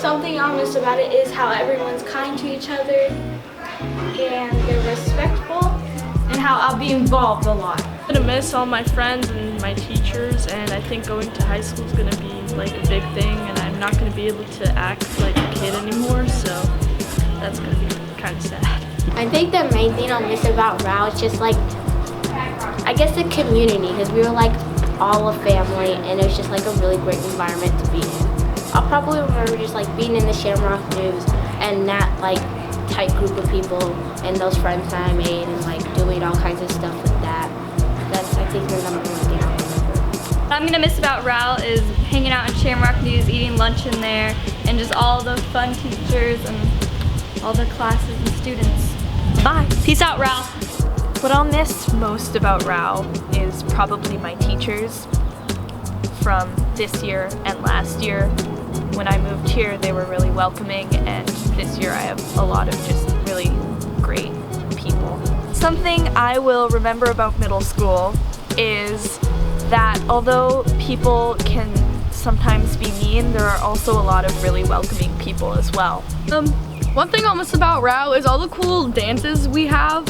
Something I'll miss about it is how everyone's kind to each other and they're respectful and how I'll be involved a lot. I'm gonna miss all my friends and my teachers, and I think going to high school is gonna be like a big thing, and I'm not gonna be able to act like a kid anymore, so that's gonna be kind of sad. I think the main thing I'll miss about Rowe is just like, I guess the community, because we were like all a family and it was just like a really great environment to be in. I'll probably remember just like being in the Shamrock News and that like tight group of people and those friends that I made and like doing all kinds of stuff with that. That's I think the number one thing I'll remember. What I'm gonna miss about Rowe is hanging out in Shamrock News, eating lunch in there, and just all the fun teachers and all the classes and students. Bye. Peace out, Rowe. What I'll miss most about Rowe is probably my teachers from this year and last year. When I moved here, they were really welcoming, and this year I have a lot of just really great people. Something I will remember about middle school is that although people can sometimes be mean, there are also a lot of really welcoming people as well. One thing I'll miss about Rowe is all the cool dances we have,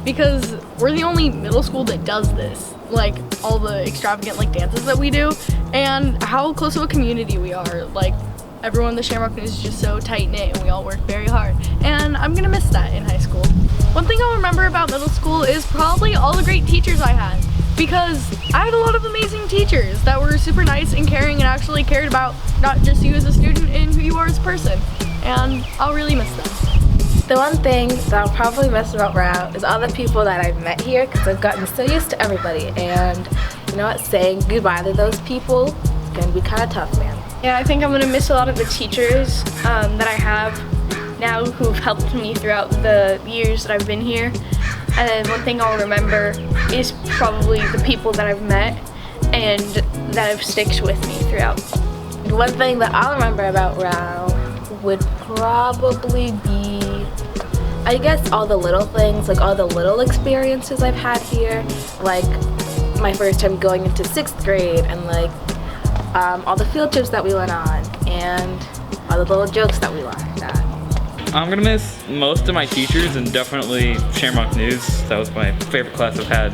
because we're the only middle school that does this, like all the extravagant like dances that we do, and how close of a community we are. Like everyone in the Shamrock News is just so tight-knit and we all work very hard, and I'm gonna miss that in high school. One thing I'll remember about middle school is probably all the great teachers I had, because I had a lot of amazing teachers that were super nice and caring and actually cared about not just you as a student and who you are as a person, and I'll really miss them. The one thing that I'll probably miss about Rowe is all the people that I've met here, because I've gotten so used to everybody, and you know what, saying goodbye to those people is going to be kind of tough, man. Yeah, I think I'm going to miss a lot of the teachers that I have now who've helped me throughout the years that I've been here. And then one thing I'll remember is probably the people that I've met and that have sticks with me throughout. The one thing that I'll remember about Rowe would probably be, I guess, all the little things, like all the little experiences I've had here, like my first time going into 6th grade and like all the field trips that we went on and all the little jokes that we laughed at. I'm gonna miss most of my teachers and definitely Shamrock News. That was my favorite class I've had.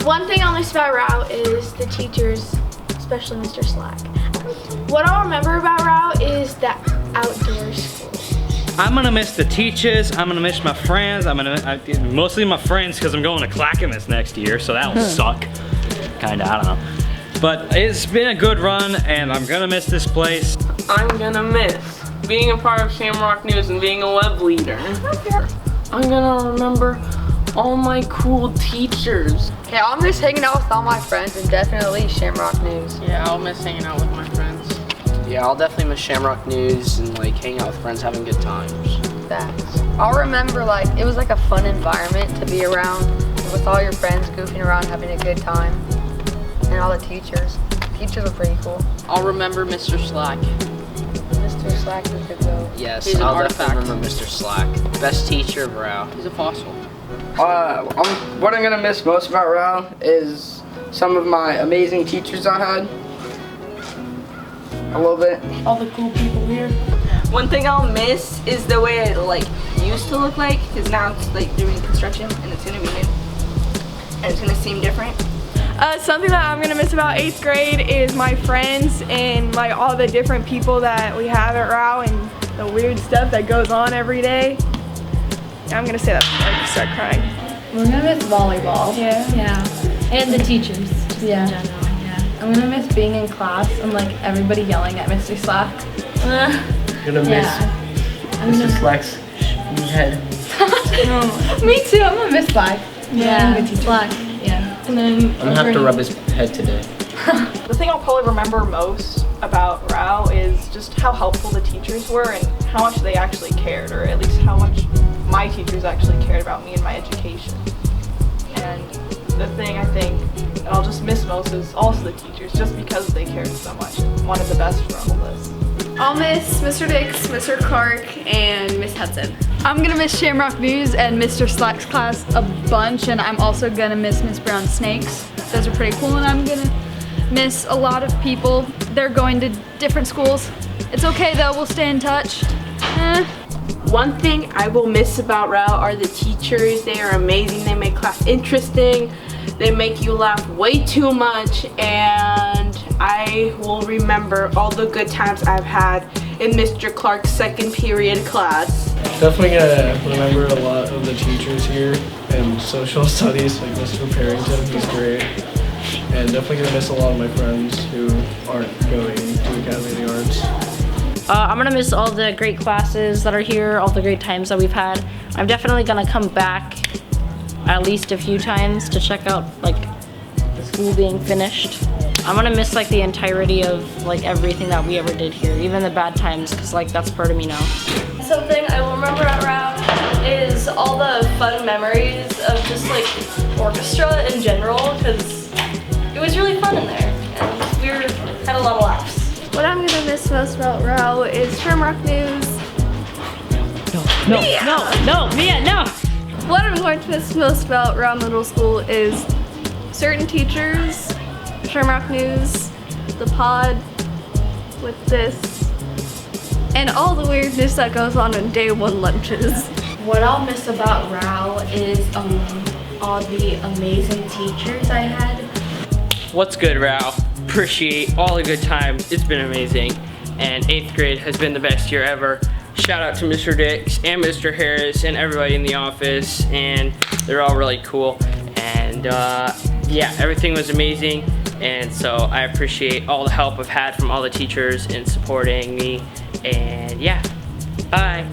One thing I'll miss about Rowe is the teachers, especially Mr. Slack. What I'll remember about Rowe is the outdoor school. I'm gonna miss the teachers, I'm gonna miss my friends, mostly my friends because I'm going to Clackamas next year, so that'll suck. Kinda, I don't know. But it's been a good run and I'm gonna miss this place. I'm gonna miss being a part of Shamrock News and being a web leader. I'm gonna remember all my cool teachers. Okay, I'll miss hanging out with all my friends and definitely Shamrock News. Yeah, I'll miss hanging out with my friends. Yeah, I'll definitely miss Shamrock News and like hanging out with friends, having good times. Facts. I'll remember like it was like a fun environment to be around with all your friends, goofing around, having a good time, and all the teachers. Teachers were pretty cool. I'll remember Mr. Slack. Mr. Slack is good though. Yes, He's an I'll artifact. definitely remember Mr. Slack. Best teacher of Rowe. He's a fossil. What I'm gonna miss most about Rowe is some of my amazing teachers I had. A little bit. All the cool people here. One thing I'll miss is the way it like used to look like, because now it's like doing construction and it's gonna be new and it's gonna seem different. Something that I'm gonna miss about 8th grade is my friends and like all the different people that we have at Rowe and the weird stuff that goes on every day. I'm gonna say that before I start crying. We're gonna miss volleyball. Yeah. And the teachers. Yeah. In general. Yeah. I'm gonna miss being in class and like everybody yelling at Mr. Slack. Gonna miss Mr. Slack's head. Me too. I'm gonna miss Slack. Yeah. Slack. Yeah. And then I'm gonna have to rub his head today. The thing I'll probably remember most about Rowe is just how helpful the teachers were and how much they actually cared, or at least how much my teachers actually cared about me and my education. And the thing I think that I'll just miss most is also the teachers, just because they cared so much and wanted the best for all of us. I'll miss Mr. Dix, Mr. Clark, and Miss Hudson. I'm gonna miss Shamrock News and Mr. Slack's class a bunch, and I'm also gonna miss Miss Brown's snakes. Those are pretty cool, and I'm gonna miss a lot of people. They're going to different schools. It's okay though, we'll stay in touch. One thing I will miss about Rowe are the teachers. They are amazing. They make class interesting. They make you laugh way too much, and I will remember all the good times I've had in Mr. Clark's second period class. Definitely gonna remember a lot of the teachers here in social studies, like Mr. Parrington, he's great. And definitely gonna miss a lot of my friends who aren't going to Academy of the Arts. I'm gonna miss all the great classes that are here, all the great times that we've had. I'm definitely gonna come back at least a few times to check out like the school being finished. I'm gonna miss like the entirety of like everything that we ever did here, even the bad times, because like that's part of me now. Something I will remember at Rowe is all the fun memories of just like orchestra in general, because it was really fun in there and we had a lot of laughs. What I'm gonna miss most about Rowe is Shamrock News. Mia, no! What I'm going to miss most about Rowe Middle School is certain teachers, Shamrock News, the pod with this, and all the weirdness that goes on in day one lunches. What I'll miss about Rowe is all the amazing teachers I had. What's good, Rowe? Appreciate all the good times. It's been amazing. And 8th grade has been the best year ever. Shout out to Mr. Dix and Mr. Harris and everybody in the office, and they're all really cool. And yeah, everything was amazing. And so I appreciate all the help I've had from all the teachers in supporting me. And yeah, bye.